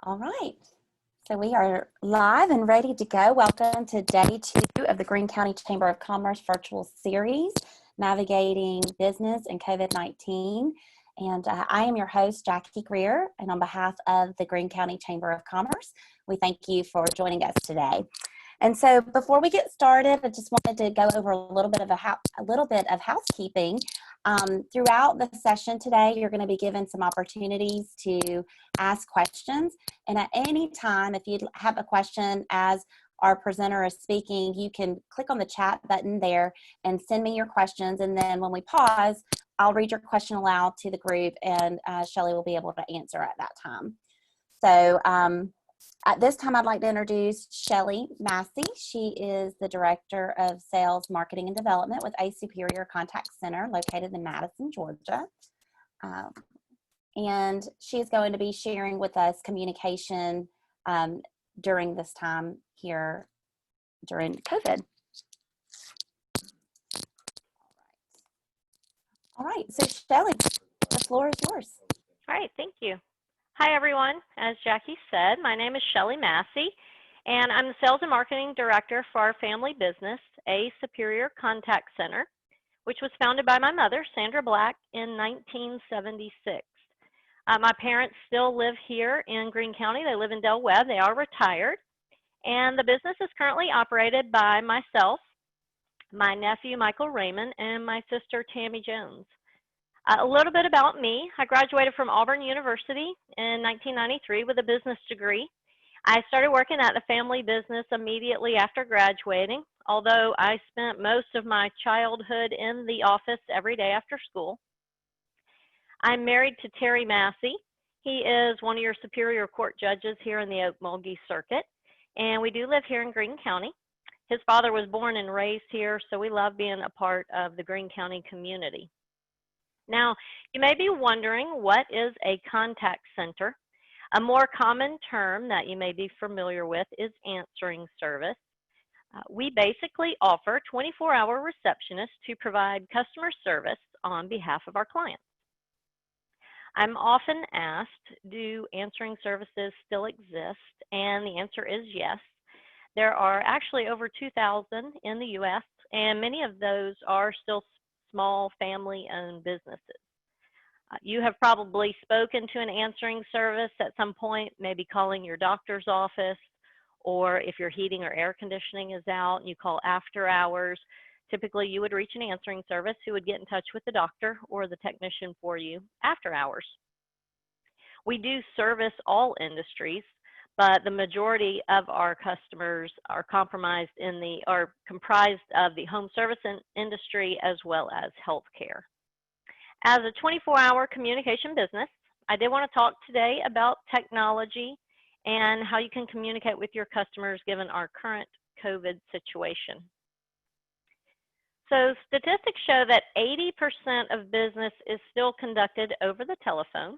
All right. So we are live and ready to go. Welcome to day 2 of the Greene County Chamber of Commerce virtual series, Navigating Business and COVID-19. And I am your host, Jackie Greer, and on behalf of the Greene County Chamber of Commerce, we thank you for joining us today. And so before we get started, I just wanted to go over a little bit of housekeeping. Throughout the session today, you're going to be given some opportunities to ask questions. And at any time, if you have a question as our presenter is speaking, you can click on the chat button there and send me your questions. And then when we pause, I'll read your question aloud to the group, and Shelly will be able to answer at that time. So at this time, I'd like to introduce Shelly Massey. She is the Director of Sales, Marketing, and Development with ASuperior Contact Center located in Madison, Georgia. And she is going to be sharing with us communication during this time here during COVID. All right, so Shelly, the floor is yours. All right, thank you. Hi, everyone. As Jackie said, my name is Shelly Massey, and I'm the Sales and Marketing Director for our family business, ASuperior Contact Center, which was founded by my mother, Sandra Black, in 1976. My parents still live here in Greene County. They live in Del Webb. They are retired, and the business is currently operated by myself, my nephew, Michael Raymond, and my sister, Tammy Jones. A little bit about me. I graduated from Auburn University in 1993 with a business degree. I started working at the family business immediately after graduating, although I spent most of my childhood in the office every day after school. I'm married to Terry Massey. He is one of your Superior Court judges here in the Okmulgee Circuit, and we do live here in Greene County. His father was born and raised here, so we love being a part of the Greene County community. Now, you may be wondering, what is a contact center? A more common term that you may be familiar with is answering service. We basically offer 24-hour receptionists to provide customer service on behalf of our clients. I'm often asked, do answering services still exist? And the answer is yes. There are actually over 2,000 in the U.S., and many of those are still small family-owned businesses. You have probably spoken to an answering service at some point, maybe calling your doctor's office, or if your heating or air conditioning is out and you call after hours, typically you would reach an answering service who would get in touch with the doctor or the technician for you after hours. We do service all industries, but the majority of our customers are comprised of the home service industry as well as healthcare. As a 24-hour communication business, I did want to talk today about technology and how you can communicate with your customers given our current COVID situation. So statistics show that 80% of business is still conducted over the telephone,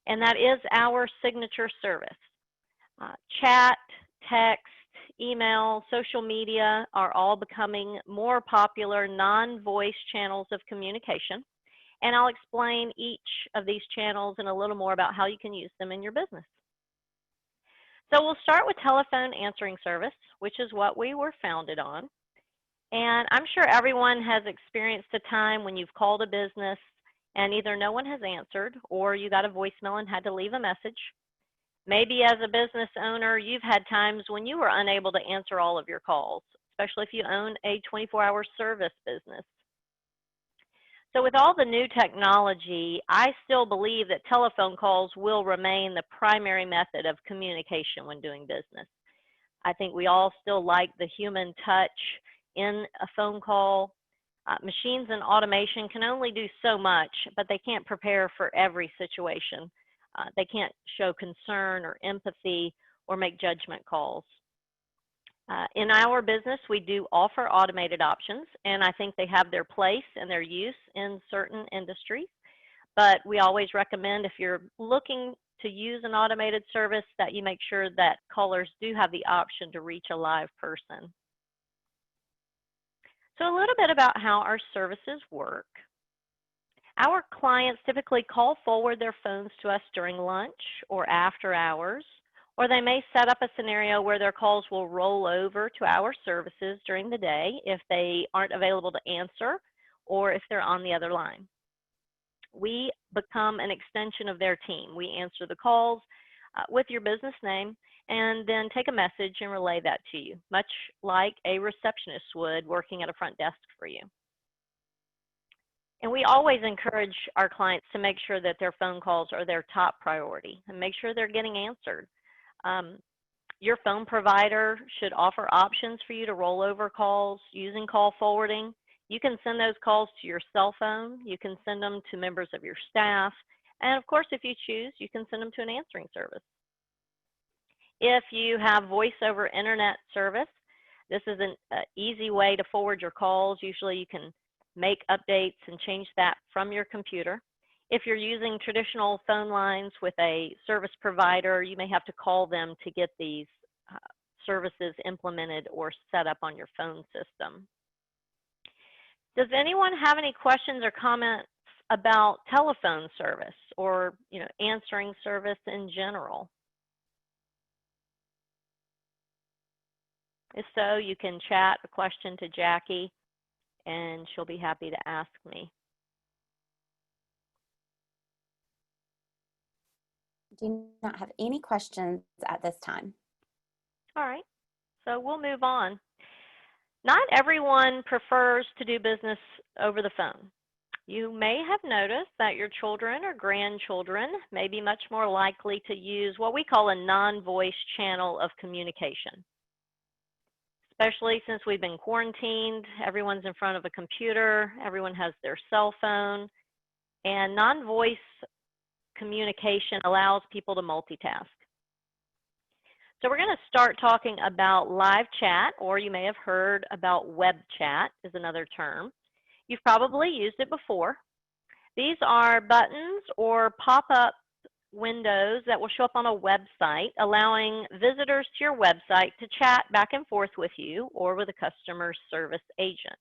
and that is our signature service. Chat, text, email, social media are all becoming more popular non-voice channels of communication. And I'll explain each of these channels and a little more about how you can use them in your business. So we'll start with telephone answering service, which is what we were founded on. And I'm sure everyone has experienced a time when you've called a business and either no one has answered or you got a voicemail and had to leave a message. Maybe as a business owner, you've had times when you were unable to answer all of your calls, especially if you own a 24-hour service business. So with all the new technology, I still believe that telephone calls will remain the primary method of communication when doing business. I think we all still like the human touch in a phone call. Machines and automation can only do so much, but they can't prepare for every situation. They can't show concern or empathy or make judgment calls. In our business, we do offer automated options, and I think they have their place and their use in certain industries. But we always recommend, if you're looking to use an automated service, that you make sure that callers do have the option to reach a live person. So a little bit about how our services work. Our clients typically call forward their phones to us during lunch or after hours, or they may set up a scenario where their calls will roll over to our services during the day if they aren't available to answer or if they're on the other line. We become an extension of their team. We answer the calls with your business name and then take a message and relay that to you, much like a receptionist would working at a front desk for you. And we always encourage our clients to make sure that their phone calls are their top priority and make sure they're getting answered. Your phone provider should offer options for you to roll over calls using call forwarding. You can send those calls to your cell phone. You can send them to members of your staff. And of course, if you choose, you can send them to an answering service. If you have voice over internet service, this is an easy way to forward your calls. Usually you can make updates and change that from your computer. If you're using traditional phone lines with a service provider, you may have to call them to get these services implemented or set up on your phone system. Does anyone have any questions or comments about telephone service or answering service in general? If so, you can chat a question to Jackie and she'll be happy to ask me. Do not have any questions at this time. All right, so we'll move on. Not everyone prefers to do business over the phone. You may have noticed that your children or grandchildren may be much more likely to use what we call a non-voice channel of communication. Especially since we've been quarantined, everyone's in front of a computer, everyone has their cell phone, and non-voice communication allows people to multitask. So we're going to start talking about live chat, or you may have heard about web chat is another term. You've probably used it before. These are buttons or pop-up windows that will show up on a website, allowing visitors to your website to chat back and forth with you or with a customer service agent.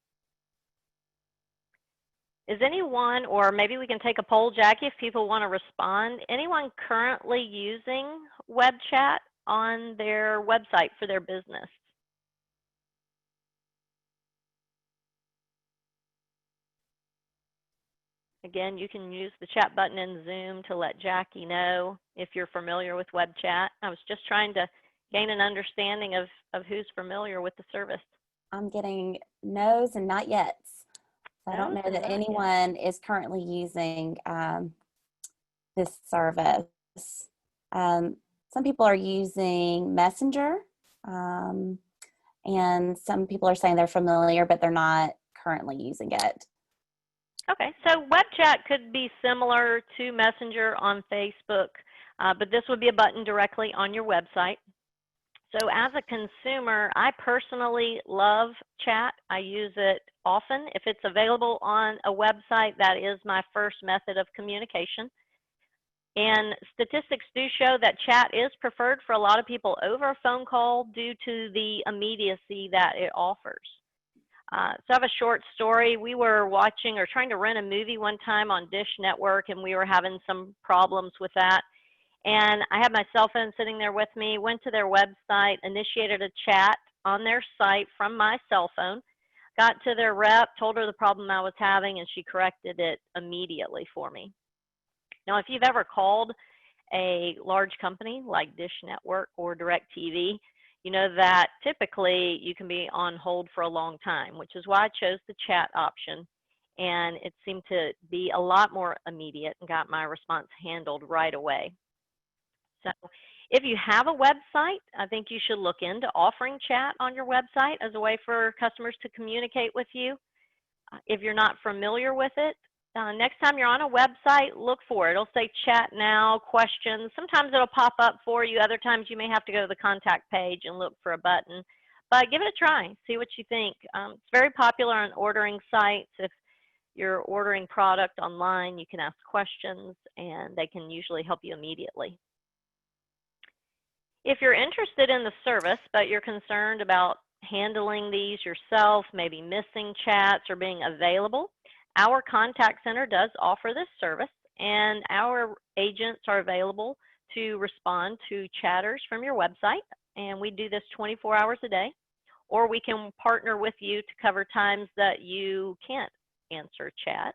Is anyone, or maybe we can take a poll, Jackie, if people want to respond, anyone currently using web chat on their website for their business? Again, you can use the chat button in Zoom to let Jackie know if you're familiar with web chat. I was just trying to gain an understanding of who's familiar with the service. I'm getting no's and not yets. I don't know that anyone is currently using this service. Some people are using Messenger, and some people are saying they're familiar, but they're not currently using it. Okay, so web chat could be similar to Messenger on Facebook, but this would be a button directly on your website. So as a consumer, I personally love chat. I use it often. If it's available on a website, that is my first method of communication. And statistics do show that chat is preferred for a lot of people over a phone call due to the immediacy that it offers. So I have a short story. We were watching or trying to rent a movie one time on Dish Network, and we were having some problems with that. And I had my cell phone sitting there with me, went to their website, initiated a chat on their site from my cell phone, got to their rep, told her the problem I was having, and she corrected it immediately for me. Now, if you've ever called a large company like Dish Network or DirecTV, you know that typically you can be on hold for a long time, which is why I chose the chat option. And it seemed to be a lot more immediate and got my response handled right away. So if you have a website, I think you should look into offering chat on your website as a way for customers to communicate with you. If you're not familiar with it, next time you're on a website, look for it. It'll say chat now, questions. Sometimes it'll pop up for you. Other times you may have to go to the contact page and look for a button. But give it a try. See what you think. It's very popular on ordering sites. If you're ordering product online, you can ask questions, and they can usually help you immediately. If you're interested in the service, but you're concerned about handling these yourself, maybe missing chats or being available, our contact center does offer this service, and our agents are available to respond to chatters from your website, and we do this 24 hours a day. Or we can partner with you to cover times that you can't answer chat.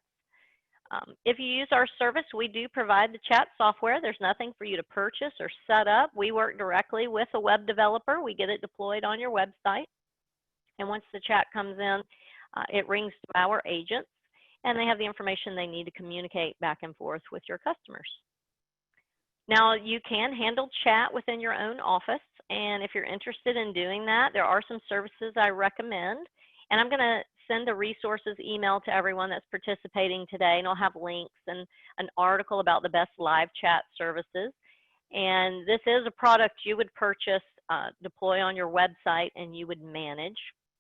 If you use our service, we do provide the chat software. There's nothing for you to purchase or set up. We work directly with a web developer. We get it deployed on your website. And once the chat comes in, it rings to our agents, and they have the information they need to communicate back and forth with your customers. Now, you can handle chat within your own office, and if you're interested in doing that, there are some services I recommend. And I'm going to send a resources email to everyone that's participating today, and I'll have links and an article about the best live chat services. And this is a product you would purchase, deploy on your website, and you would manage.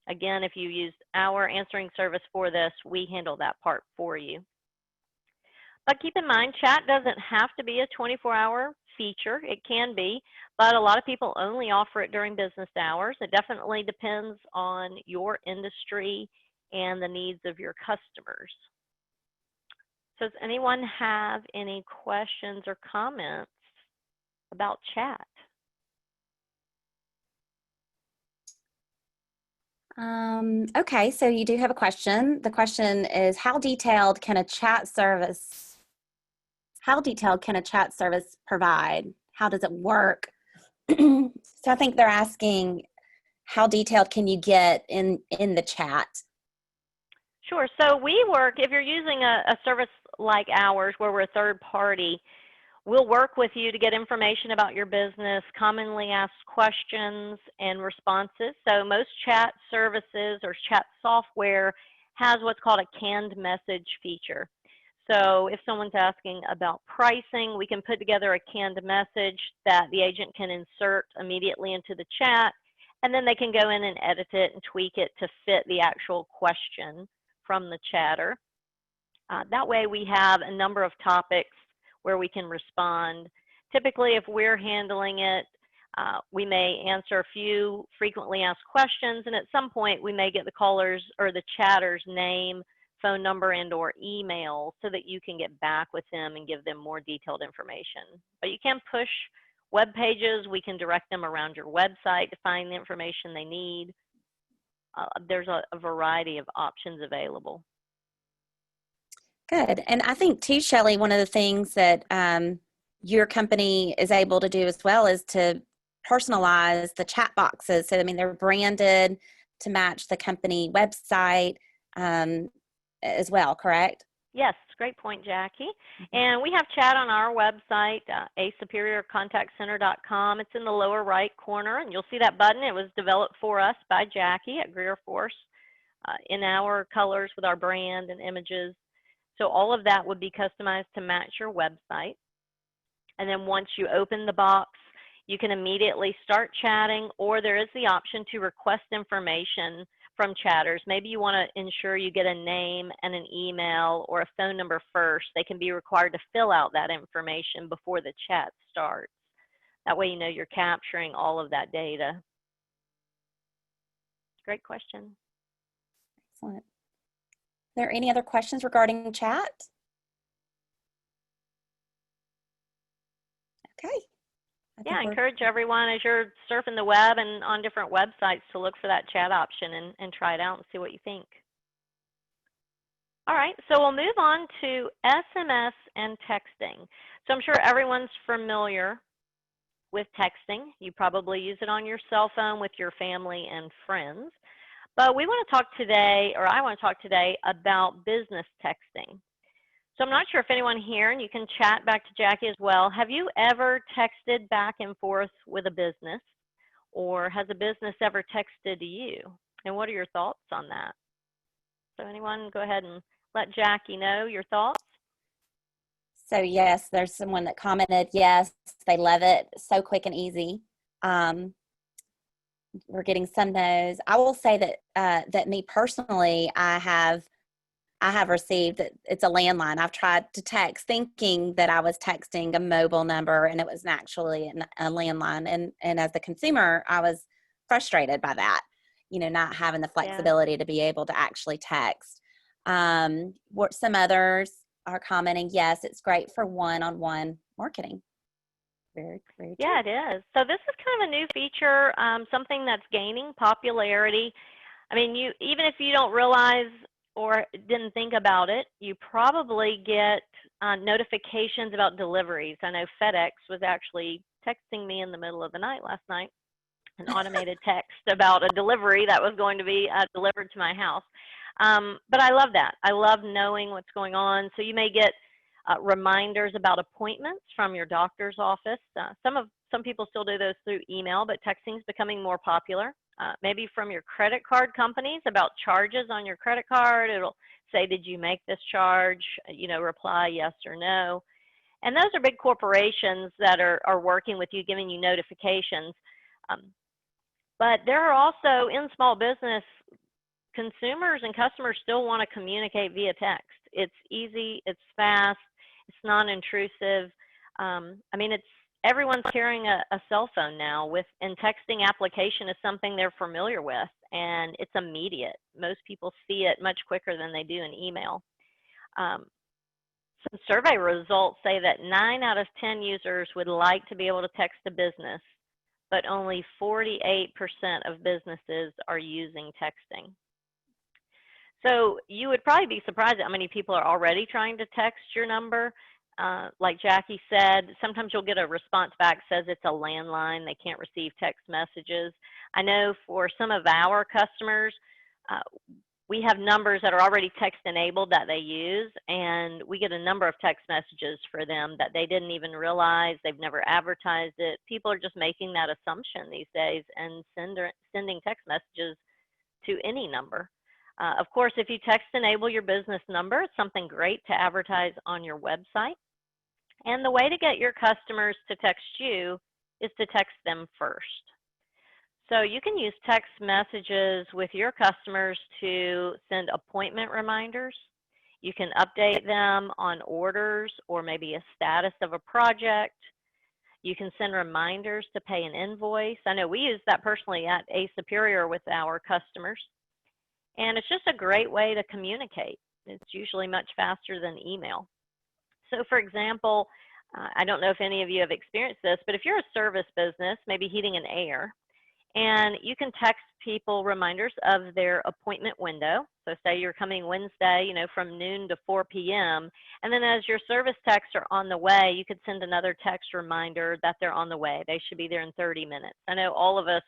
Again, if you used our answering service for this, we handle that part for you. But keep in mind, chat doesn't have to be a 24-hour feature. It can be, but a lot of people only offer it during business hours. It definitely depends on your industry and the needs of your customers. So does anyone have any questions or comments about chat? Okay, so you do have a question. The question is, how detailed can a chat service provide? How does it work? So I think they're asking, how detailed can you get in the chat? Sure. So we work, if you're using a service like ours where we're a third party, we'll work with you to get information about your business, commonly asked questions, and responses. So most chat services or chat software has what's called a canned message feature. So if someone's asking about pricing, we can put together a canned message that the agent can insert immediately into the chat, and then they can go in and edit it and tweak it to fit the actual question from the chatter. That way we have a number of topics where we can respond. Typically, if we're handling it, we may answer a few frequently asked questions, and at some point we may get the caller's or the chatter's name, phone number, and or email so that you can get back with them and give them more detailed information. But you can push web pages. We can direct them around your website to find the information they need. There's a variety of options available. Good. And I think too, Shelly, one of the things that your company is able to do as well is to personalize the chat boxes. So, I mean, they're branded to match the company website as well, correct? Yes, great point, Jackie. And we have chat on our website, ASuperiorContactCenter.com. It's in the lower right corner, and you'll see that button. It was developed for us by Jackie at Greer Force in our colors with our brand and images. So all of that would be customized to match your website. And then once you open the box, you can immediately start chatting, or there is the option to request information from chatters. Maybe you want to ensure you get a name and an email or a phone number first. They can be required to fill out that information before the chat starts. That way you know you're capturing all of that data. Great question. Excellent. Are there any other questions regarding chat? Okay. Yeah, I encourage everyone as you're surfing the web and on different websites to look for that chat option and try it out and see what you think. All right, so we'll move on to SMS and texting. So I'm sure everyone's familiar with texting. You probably use it on your cell phone with your family and friends. But we want to talk today, or I want to talk today, about business texting. So I'm not sure if anyone here, and you can chat back to Jackie as well, have you ever texted back and forth with a business, or has a business ever texted to you? And what are your thoughts on that? So anyone go ahead and let Jackie know your thoughts. So yes, there's someone that commented, yes, they love it, so quick and easy. We're getting some no's. I will say that that me personally, I have received, it's a landline. I've tried to text thinking that I was texting a mobile number, and it was actually a landline. And as the consumer, I was frustrated by that, you know, not having the flexibility to be able to actually text. Some others are commenting, yes, it's great for one-on-one marketing. Very, very true. Yeah, it is. So this is kind of a new feature, something that's gaining popularity. I mean, even if you don't realize or didn't think about it, you probably get notifications about deliveries. I know FedEx was actually texting me in the middle of the night last night, an automated text about a delivery that was going to be delivered to my house. But I love that. I love knowing what's going on. So you may get reminders about appointments from your doctor's office. Some people still do those through email, but texting is becoming more popular. Maybe from your credit card companies about charges on your credit card. It'll say, did you make this charge? You know, reply yes or no. And those are big corporations that are working with you, giving you notifications. But there are also, in small business, consumers and customers still want to communicate via text. It's easy, it's fast, it's non-intrusive. I mean, everyone's carrying a cell phone now, and texting application is something they're familiar with, and it's immediate. Most people see it much quicker than they do in email. Some survey results say that 9 out of 10 users would like to be able to text a business, but only 48% of businesses are using texting. So you would probably be surprised at how many people are already trying to text your number. Like Jackie said, sometimes you'll get a response back that says it's a landline, they can't receive text messages. I know for some of our customers, we have numbers that are already text enabled that they use, and we get a number of text messages for them that they didn't even realize. They've never advertised it. People are just making that assumption these days and sending text messages to any number. Of course, if you text enable your business number, it's something great to advertise on your website. And the way to get your customers to text you is to text them first. So you can use text messages with your customers to send appointment reminders. You can update them on orders or maybe a status of a project. You can send reminders to pay an invoice. I know we use that personally at ASuperior with our customers. And it's just a great way to communicate. It's usually much faster than email. So for example, I don't know if any of you have experienced this, but if you're a service business, maybe heating and air, and you can text people reminders of their appointment window. So say you're coming Wednesday, you know, from noon to 4 p.m. And then as your service techs are on the way, you could send another text reminder that they're on the way. They should be there in 30 minutes. I know all of us,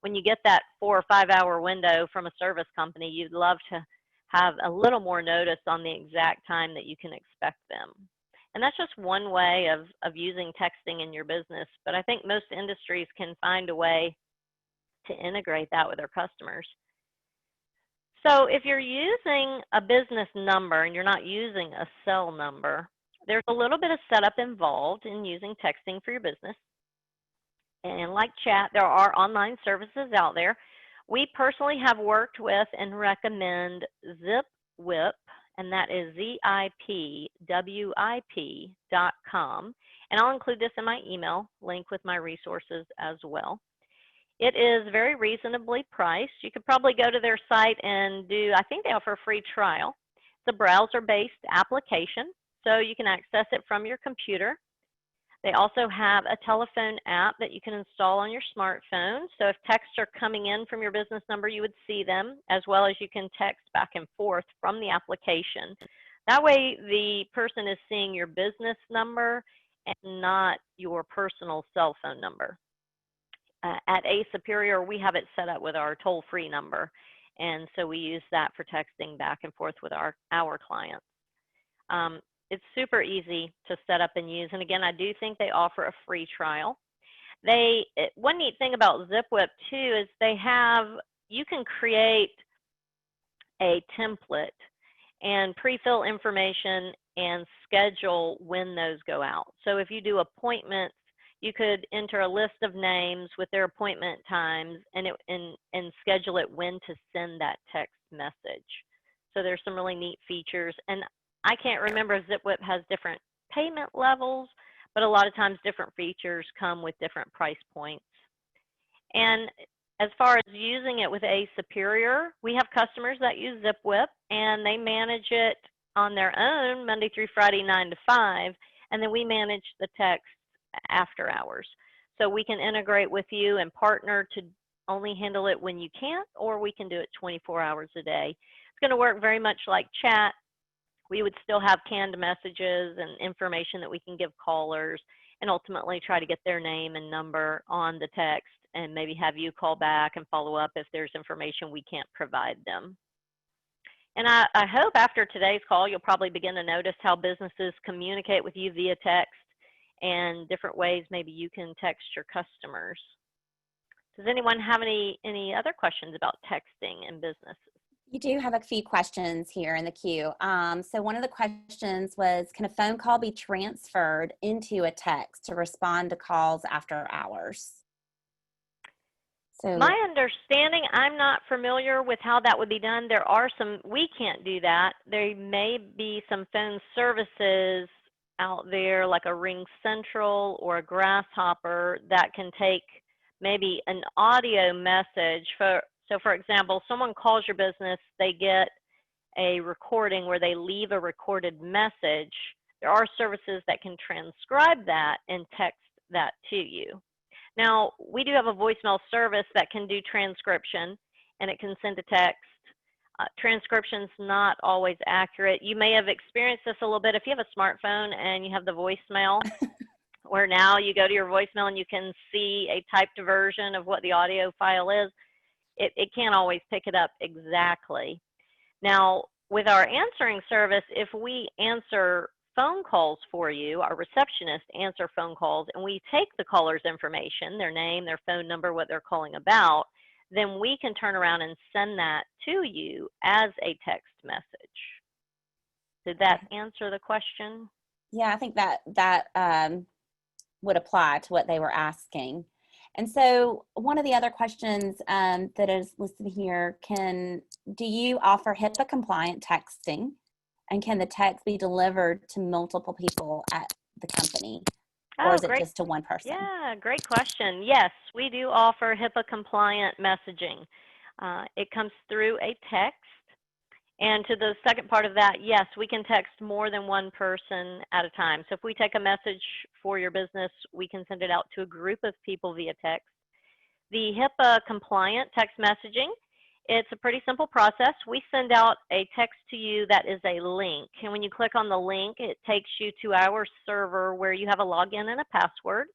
when you get that 4 or 5 hour window from a service company, you'd love to have a little more notice on the exact time that you can expect them. And that's just one way of using texting in your business. But I think most industries can find a way to integrate that with their customers. So if you're using a business number and you're not using a cell number, there's a little bit of setup involved in using texting for your business. And like chat, there are online services out there. We personally have worked with and recommend ZipWhip, and that is ZIPWIP.com. And I'll include this in my email link with my resources as well. It is very reasonably priced. You could probably go to their site and I think they offer a free trial. It's a browser-based application, so you can access it from your computer. They also have a telephone app that you can install on your smartphone. So if texts are coming in from your business number, you would see them, as well as you can text back and forth from the application. That way, the person is seeing your business number and not your personal cell phone number. At ASuperior, we have it set up with our toll-free number, and so we use that for texting back and forth with our clients. It's super easy to set up and use, and again, I do think they offer a free trial. One neat thing about ZipWhip too is you can create a template and pre-fill information and schedule when those go out. So if you do appointments, you could enter a list of names with their appointment times and schedule it when to send that text message. So there's some really neat features. And I can't remember if ZipWhip has different payment levels, but a lot of times different features come with different price points. And As far as using it with ASuperior, we have customers that use ZipWhip, and they manage it on their own Monday through Friday, 9 to 5, and then we manage the text after hours. So we can integrate with you and partner to only handle it when you can't, or we can do it 24 hours a day. It's going to work very much like chat. We would still have canned messages and information that we can give callers, and ultimately try to get their name and number on the text, and maybe have you call back and follow up if there's information we can't provide them. And I hope after today's call, you'll probably begin to notice how businesses communicate with you via text and different ways maybe you can text your customers. Does anyone have any other questions about texting in businesses? You do have a few questions here in the queue. So one of the questions was, can a phone call be transferred into a text to respond to calls after hours? So my understanding, I'm not familiar with how that would be done. There are some, we can't do that. There may be some phone services out there like a Ring Central or a Grasshopper that can take maybe an audio message. So for example, someone calls your business, they get a recording where they leave a recorded message. There are services that can transcribe that and text that to you. Now, we do have a voicemail service that can do transcription, and it can send a text. Transcription's not always accurate. You may have experienced this a little bit if you have a smartphone and you have the voicemail, where now you go to your voicemail and you can see a typed version of what the audio file is. It can't always pick it up exactly. Now, with our answering service, if we answer phone calls for you, our receptionists answer phone calls, and we take the caller's information, their name, their phone number, what they're calling about, then we can turn around and send that to you as a text message. Did that answer the question? Yeah, I think that would apply to what they were asking. And so one of the other questions that is listed here, do you offer HIPAA compliant texting? And can the text be delivered to multiple people at the company? Or is it just to one person? Yeah, great question. Yes, we do offer HIPAA compliant messaging. It comes through a text. And to the second part of that, yes, we can text more than one person at a time. So if we take a message for your business, we can send it out to a group of people via text. The HIPAA compliant text messaging, it's a pretty simple process. We send out a text to you that is a link. And when you click on the link, it takes you to our server where you have a login and a password.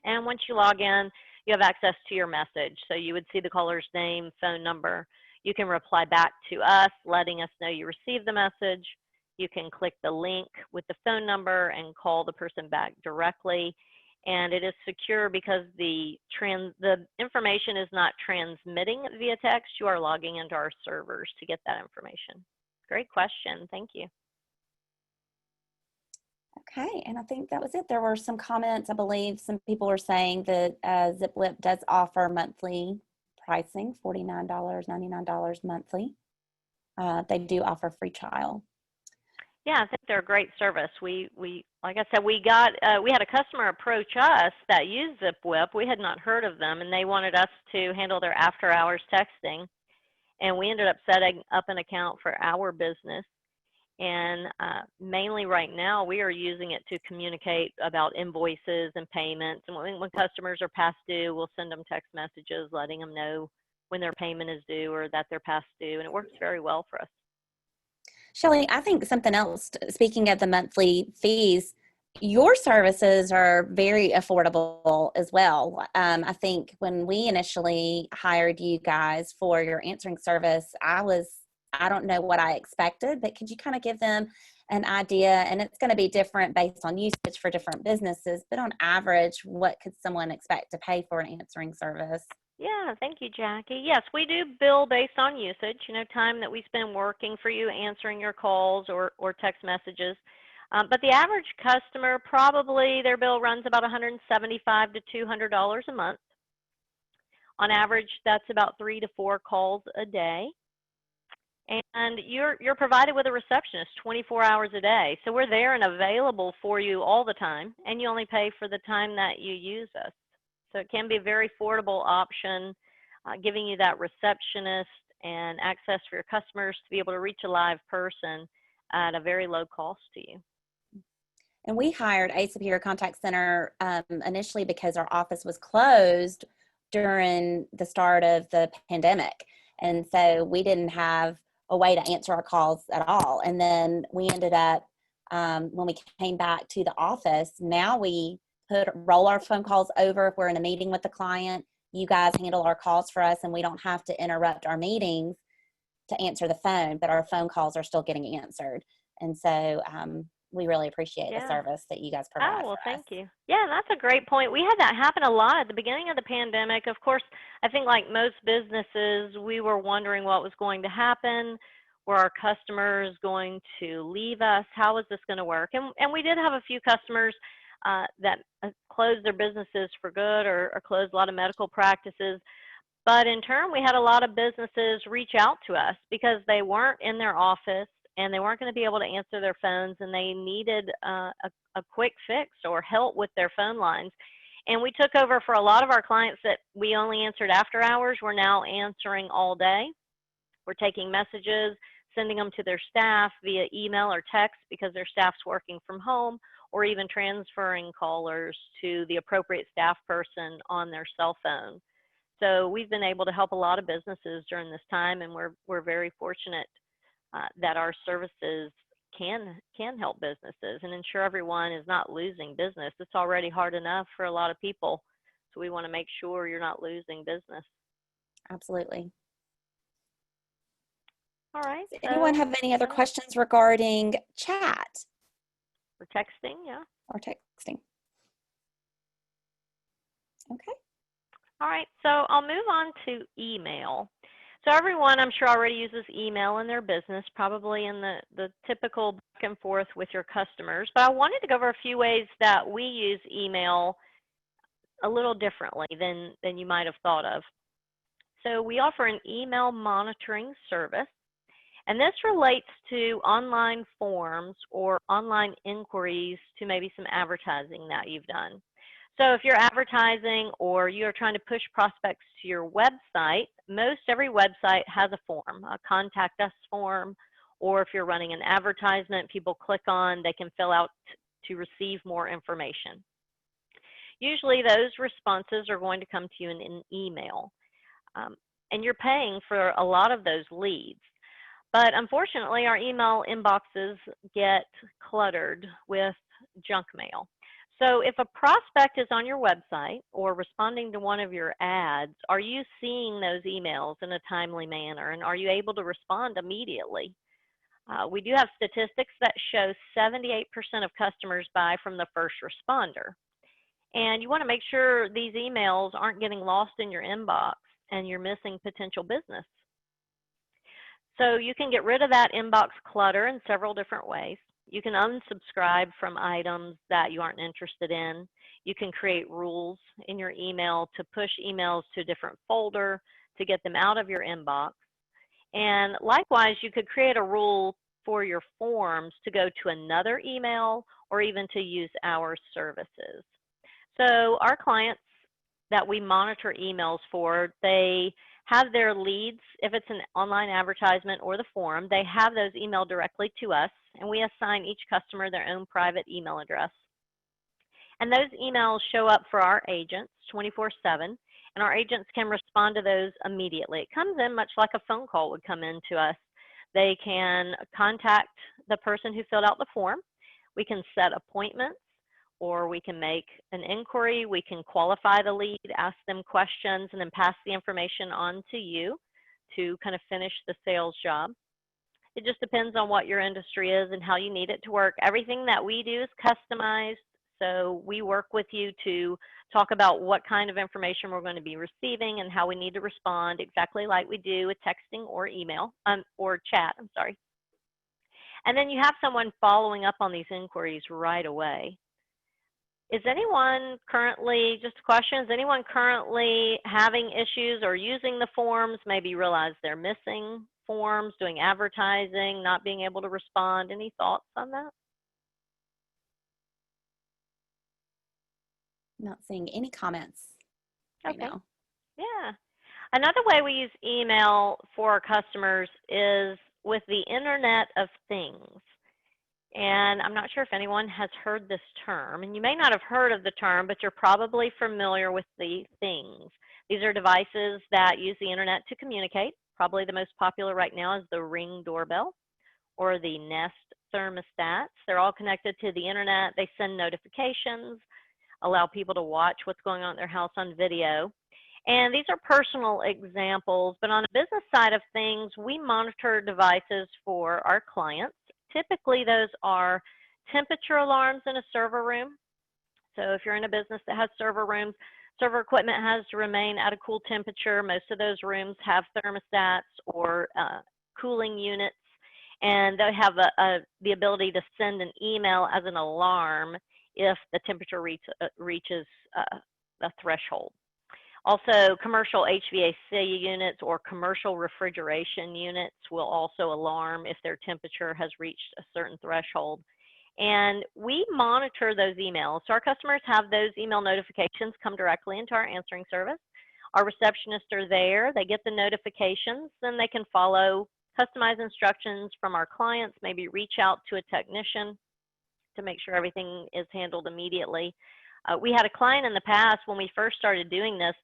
And once you log in, you have access to your message. So you would see the caller's name, phone number. You can reply back to us, letting us know you received the message. You can click the link with the phone number and call the person back directly. And it is secure because the information is not transmitting via text. You are logging into our servers to get that information. Great question. Thank you. Okay, and I think that was it. There were some comments. I believe some people were saying that ZipWhip does offer monthly pricing, $49, $99 monthly. They do offer free trial. Yeah, I think they're a great service. We like I said, we had a customer approach us that used ZipWhip. We had not heard of them, and they wanted us to handle their after-hours texting. And we ended up setting up an account for our business. And mainly right now, we are using it to communicate about invoices and payments. And when customers are past due, we'll send them text messages letting them know when their payment is due or that they're past due. And it works very well for us. Shelly, I think something else, speaking of the monthly fees, your services are very affordable as well. I think when we initially hired you guys for your answering service, I don't know what I expected, but could you kind of give them an idea? And it's going to be different based on usage for different businesses, but on average, what could someone expect to pay for an answering service? Yeah, thank you, Jackie. Yes, we do bill based on usage, time that we spend working for you, answering your calls or text messages. But the average customer, probably their bill runs about $175 to $200 a month. On average, that's about 3 to 4 calls a day. And you're provided with a receptionist 24 hours a day. So we're there and available for you all the time, and you only pay for the time that you use us. So it can be a very affordable option giving you that receptionist and access for your customers to be able to reach a live person at a very low cost to you. And we hired ASuperior Contact Center initially because our office was closed during the start of the pandemic. And so we didn't have a way to answer our calls at all. And then we ended up, when we came back to the office, now we roll our phone calls over if we're in a meeting with the client. You guys handle our calls for us, and we don't have to interrupt our meetings to answer the phone, but our phone calls are still getting answered. And so we really appreciate the service that you guys provide. Oh, well, thank you. Yeah, that's a great point. We had that happen a lot at the beginning of the pandemic. Of course, I think like most businesses, we were wondering what was going to happen. Were our customers going to leave us? How was this going to work? And we did have a few customers that closed their businesses for good or closed a lot of medical practices. But in turn, we had a lot of businesses reach out to us because they weren't in their office and they weren't going to be able to answer their phones, and they needed a quick fix or help with their phone lines. And we took over for a lot of our clients that we only answered after hours. We're now answering all day. We're taking messages, sending them to their staff via email or text because their staff's working from home, or even transferring callers to the appropriate staff person on their cell phone. So we've been able to help a lot of businesses during this time, and we're very fortunate that our services can help businesses and ensure everyone is not losing business. It's already hard enough for a lot of people, so we want to make sure you're not losing business. Absolutely. All right. Does anyone have any other questions regarding chat? Or texting, yeah. Or texting. Okay. All right, so I'll move on to email. So everyone, I'm sure, already uses email in their business, probably in the typical back and forth with your customers. But I wanted to go over a few ways that we use email a little differently than you might have thought of. So we offer an email monitoring service, and this relates to online forms or online inquiries to maybe some advertising that you've done. So if you're advertising or you're trying to push prospects to your website, most every website has a form, a contact us form, or if you're running an advertisement, people click on, they can fill out to receive more information. Usually those responses are going to come to you in an email, and you're paying for a lot of those leads. But unfortunately, our email inboxes get cluttered with junk mail. So if a prospect is on your website or responding to one of your ads, are you seeing those emails in a timely manner, and are you able to respond immediately? We do have statistics that show 78% of customers buy from the first responder. And you want to make sure these emails aren't getting lost in your inbox and you're missing potential business. So you can get rid of that inbox clutter in several different ways. You can unsubscribe from items that you aren't interested in. You can create rules in your email to push emails to a different folder to get them out of your inbox. And likewise, you could create a rule for your forms to go to another email or even to use our services. So our clients that we monitor emails for, they have their leads. If it's an online advertisement or the forum, they have those emailed directly to us, and we assign each customer their own private email address. And those emails show up for our agents 24/7, and our agents can respond to those immediately. It comes in much like a phone call would come in to us. They can contact the person who filled out the form. We can set appointments, or we can make an inquiry. We can qualify the lead, ask them questions, and then pass the information on to you to kind of finish the sales job. It just depends on what your industry is and how you need it to work. Everything that we do is customized, so we work with you to talk about what kind of information we're going to be receiving and how we need to respond, exactly like we do with texting or email, or chat, I'm sorry. And then you have someone following up on these inquiries right away. Is anyone currently, just a question, is anyone currently having issues or using the forms, maybe realize they're missing forms, doing advertising, not being able to respond? Any thoughts on that? Not seeing any comments right now. Yeah. Another way we use email for our customers is with the Internet of Things. And I'm not sure if anyone has heard this term, and you may not have heard of the term, but you're probably familiar with the things. These are devices that use the internet to communicate. Probably the most popular right now is the Ring doorbell or the Nest thermostats. They're all connected to the internet. They send notifications, allow people to watch what's going on in their house on video. And these are personal examples, but on the business side of things, we monitor devices for our clients. Typically, those are temperature alarms in a server room. So if you're in a business that has server rooms, server equipment has to remain at a cool temperature. Most of those rooms have thermostats or cooling units, and they have the ability to send an email as an alarm if the temperature reaches a threshold. Also, commercial HVAC units or commercial refrigeration units will also alarm if their temperature has reached a certain threshold. And we monitor those emails. So our customers have those email notifications come directly into our answering service. Our receptionists are there. They get the notifications, then they can follow customized instructions from our clients, maybe reach out to a technician to make sure everything is handled immediately. We had a client in the past when we first started doing this.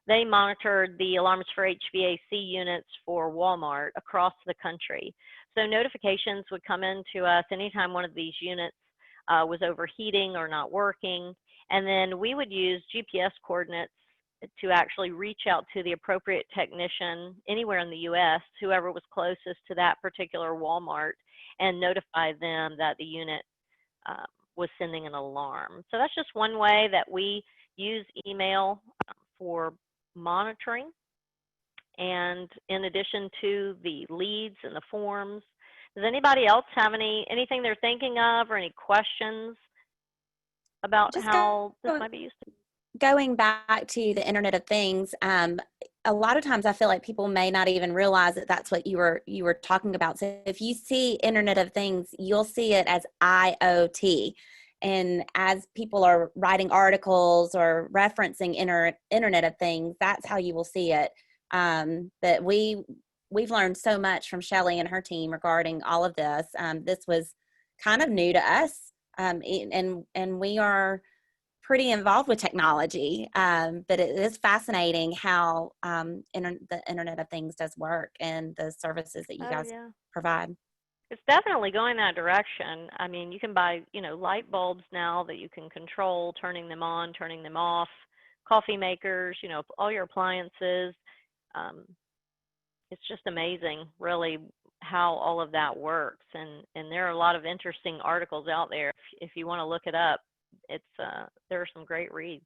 They monitored the alarms for HVAC units for Walmart across the country. So notifications would come into us anytime one of these units was overheating or not working. And then we would use GPS coordinates to actually reach out to the appropriate technician anywhere in the US, whoever was closest to that particular Walmart, and notify them that the unit was sending an alarm. So that's just one way that we use email for monitoring. And in addition to the leads and the forms, does anybody else have anything they're thinking of or any questions about Just how this might be used? Going back to the Internet of Things, a lot of times I feel like people may not even realize that that's what you were talking about. So if you see Internet of Things, you'll see it as IoT. And as people are writing articles or referencing Internet of Things, that's how you will see it. But we've learned so much from Shelly and her team regarding all of this. This was kind of new to us, and we are pretty involved with technology, but it is fascinating how the Internet of Things does work and the services that you guys provide. It's definitely going that direction. I mean, you can buy, light bulbs now that you can control, turning them on, turning them off, coffee makers, all your appliances. It's just amazing, really, how all of that works. And there are a lot of interesting articles out there. If you want to look it up, there are some great reads.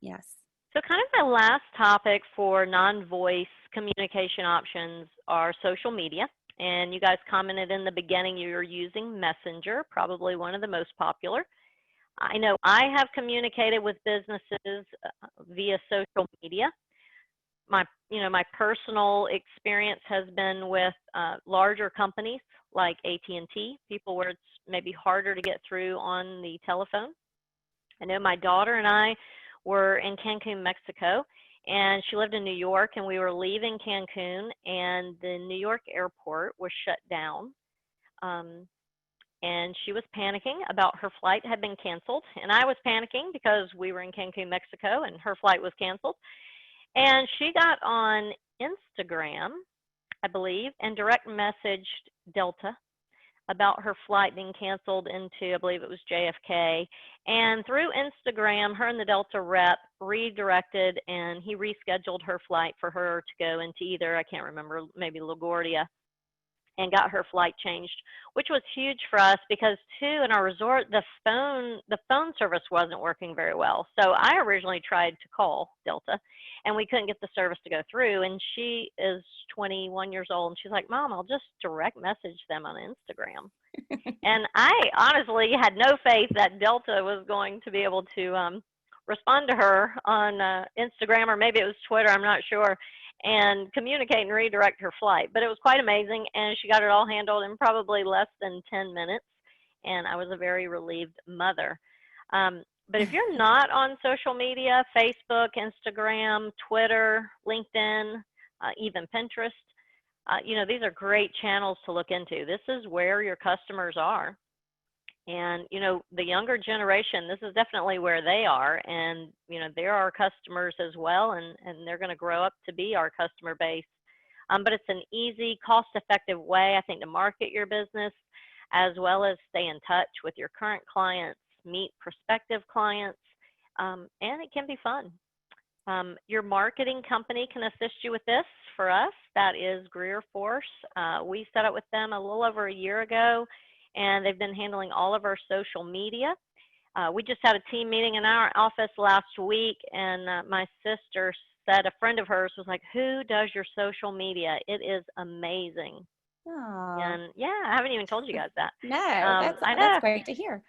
Yes. So kind of my last topic for non-voice communication options are social media. And you guys commented in the beginning you were using Messenger, probably one of the most popular. I know I have communicated with businesses via social media. My personal experience has been with larger companies like AT&T, people where it's maybe harder to get through on the telephone. I know my daughter and I were in Cancun, Mexico, and she lived in New York, and we were leaving Cancun, and the New York airport was shut down. And she was panicking about her flight had been canceled, and I was panicking because we were in Cancun, Mexico, and her flight was canceled. And she got on Instagram, I believe, and direct messaged Delta about her flight being canceled into, I believe it was JFK. And through Instagram, her and the Delta rep redirected, and he rescheduled her flight for her to go into either, I can't remember, maybe LaGuardia, and got her flight changed, which was huge for us because, too, in our resort, the phone service wasn't working very well. So I originally tried to call Delta, and we couldn't get the service to go through. And she is 21 years old, and she's like, "Mom, I'll just direct message them on Instagram." And I honestly had no faith that Delta was going to be able to respond to her on Instagram, or maybe it was Twitter, I'm not sure, and communicate and redirect her flight. But it was quite amazing, and she got it all handled in probably less than 10 minutes, and I was a very relieved mother. But if you're not on social media, Facebook, Instagram, Twitter, LinkedIn, even Pinterest, these are great channels to look into. This is where your customers are. And, the younger generation, this is definitely where they are. And, they're our customers as well, and they're going to grow up to be our customer base. But it's an easy, cost-effective way, I think, to market your business, as well as stay in touch with your current clients, meet prospective clients, and it can be fun. Your marketing company can assist you with this. For us, that is Greer Force. We set up with them a little over a year ago, and they've been handling all of our social media. We just had a team meeting in our office last week, and my sister said a friend of hers was like, "Who does your social media? It is amazing." Oh, And yeah, I haven't even told you guys that. no, I that's know. great to hear.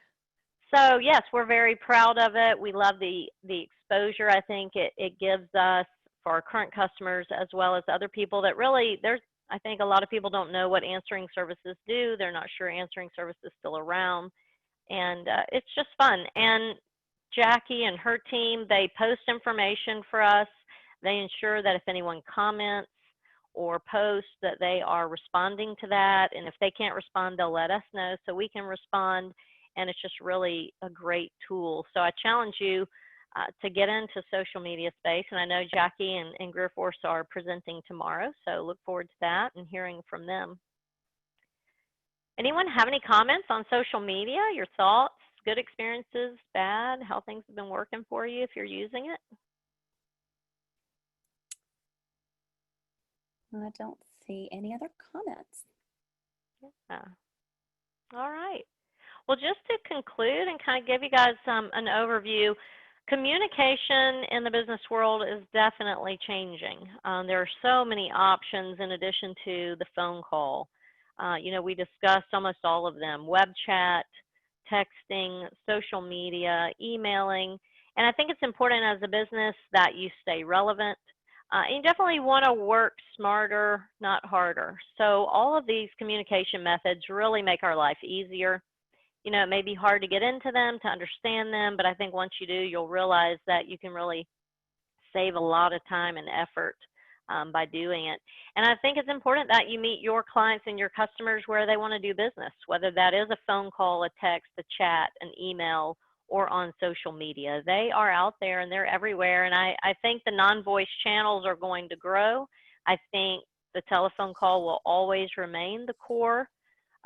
So yes, we're very proud of it. We love the exposure I think it gives us for our current customers, as well as other people that really, I think a lot of people don't know what answering services do. They're not sure answering service is still around. And it's just fun. And Jackie and her team, they post information for us. They ensure that if anyone comments or posts, that they are responding to that. And if they can't respond, they'll let us know so we can respond. And it's just really a great tool. So I challenge you to get into social media space. And I know Jackie and Greer Force are presenting tomorrow, so look forward to that and hearing from them. Anyone have any comments on social media, your thoughts, good experiences, bad, how things have been working for you if you're using it? I don't see any other comments. Yeah. All right. Well, just to conclude and kind of give you guys an overview, communication in the business world is definitely changing. There are so many options in addition to the phone call. We discussed almost all of them: web chat, texting, social media, emailing. And I think it's important as a business that you stay relevant. You definitely want to work smarter, not harder. So all of these communication methods really make our life easier. It may be hard to get into them, to understand them, but I think once you do, you'll realize that you can really save a lot of time and effort by doing it. And I think it's important that you meet your clients and your customers where they want to do business, whether that is a phone call, a text, a chat, an email, or on social media. They are out there and they're everywhere. And I think the non-voice channels are going to grow. I think the telephone call will always remain the core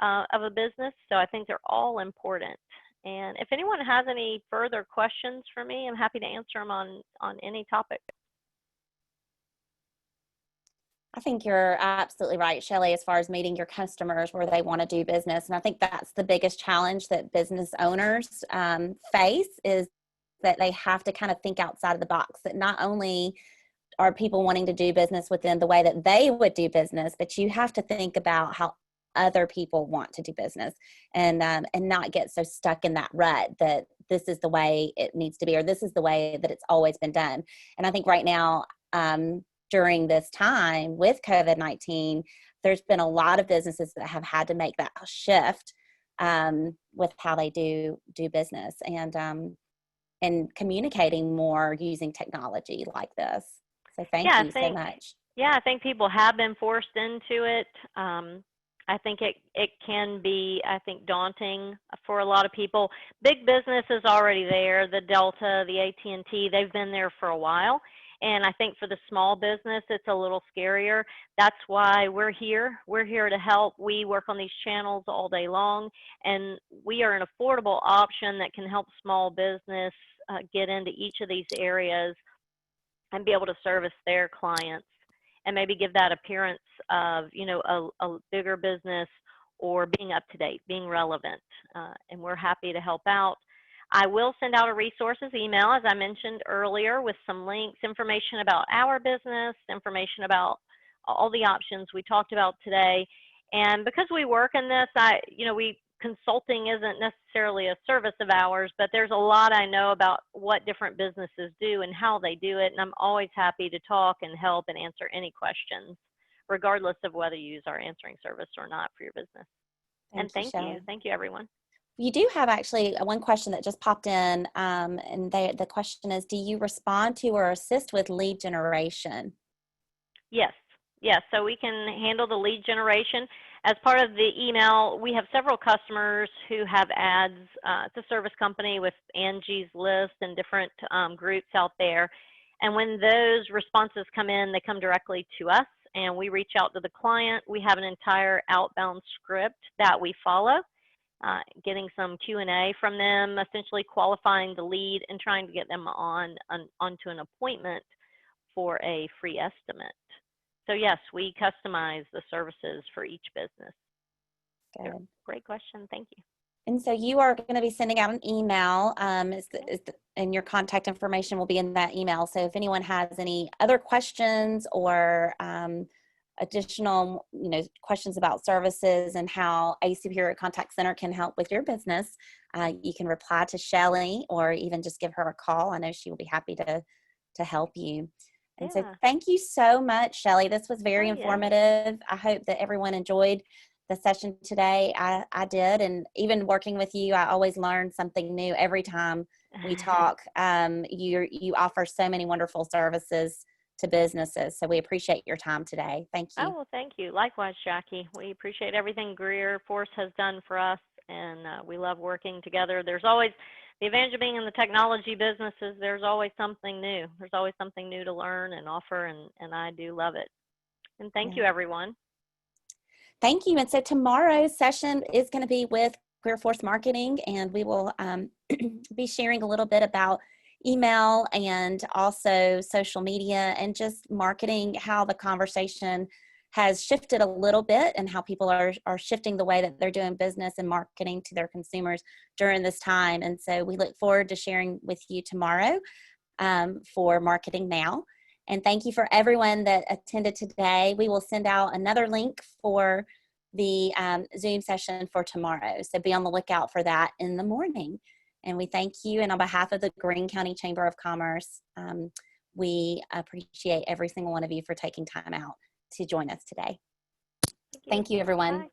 of a business. So I think they're all important. And if anyone has any further questions for me, I'm happy to answer them on any topic. I think you're absolutely right, Shelly, as far as meeting your customers where they want to do business. And I think that's the biggest challenge that business owners face, is that they have to kind of think outside of the box, that not only are people wanting to do business within the way that they would do business, but you have to think about how other people want to do business, and not get so stuck in that rut that this is the way it needs to be, or this is the way that it's always been done. And I think right now, during this time with COVID-19, there's been a lot of businesses that have had to make that shift with how they do business, and communicating more using technology like this. So thank you so much. Yeah, I think people have been forced into it. I think it can be, daunting for a lot of people. Big business is already there. The Delta, the AT&T, they've been there for a while. And I think for the small business, it's a little scarier. That's why we're here. We're here to help. We work on these channels all day long, and we are an affordable option that can help small business get into each of these areas and be able to service their clients, and maybe give that appearance of, a bigger business, or being up to date, being relevant. And we're happy to help out. I will send out a resources email, as I mentioned earlier, with some links, information about our business, information about all the options we talked about today. And because we work in this, consulting isn't necessarily a service of ours, but there's a lot I know about what different businesses do and how they do it. And I'm always happy to talk and help and answer any questions, regardless of whether you use our answering service or not for your business. And thank you. Thank you, everyone. You do have actually one question that just popped in, and the question is, do you respond to or assist with lead generation? Yes, yes. So we can handle the lead generation. As part of the email, we have several customers who have ads. It's a service company with Angie's List and different groups out there. And when those responses come in, they come directly to us and we reach out to the client. We have an entire outbound script that we follow, getting some Q&A from them, essentially qualifying the lead and trying to get them onto an appointment for a free estimate. So yes, we customize the services for each business. Good. Great question. Thank you. And so you are going to be sending out an email, and your contact information will be in that email. So if anyone has any other questions or additional, questions about services and how ASuperior Contact Center can help with your business, you can reply to Shelly or even just give her a call. I know she will be happy to help you. And so thank you so much, Shelly. This was very informative. I hope that everyone enjoyed the session today. I did, and even working with you, I always learn something new every time we talk. You offer so many wonderful services to businesses, so we appreciate your time today. Thank you. Oh, well, thank you. Likewise, Jackie. We appreciate everything Greer Force has done for us, and we love working together. There's always the advantage of being in the technology businesses. There's always something new. There's always something new to learn and offer, and I do love it. And thank you, everyone. Thank you. And so tomorrow's session is going to be with Greer Force Marketing, and we will be sharing a little bit about email and also social media and just marketing, how the conversation has shifted a little bit and how people are shifting the way that they're doing business and marketing to their consumers during this time. And so we look forward to sharing with you tomorrow for Marketing Now. And thank you for everyone that attended today. We will send out another link for the Zoom session for tomorrow. So be on the lookout for that in the morning. And we thank you. And on behalf of the Greene County Chamber of Commerce, we appreciate every single one of you for taking time out to join us today. Thank you, everyone. Bye.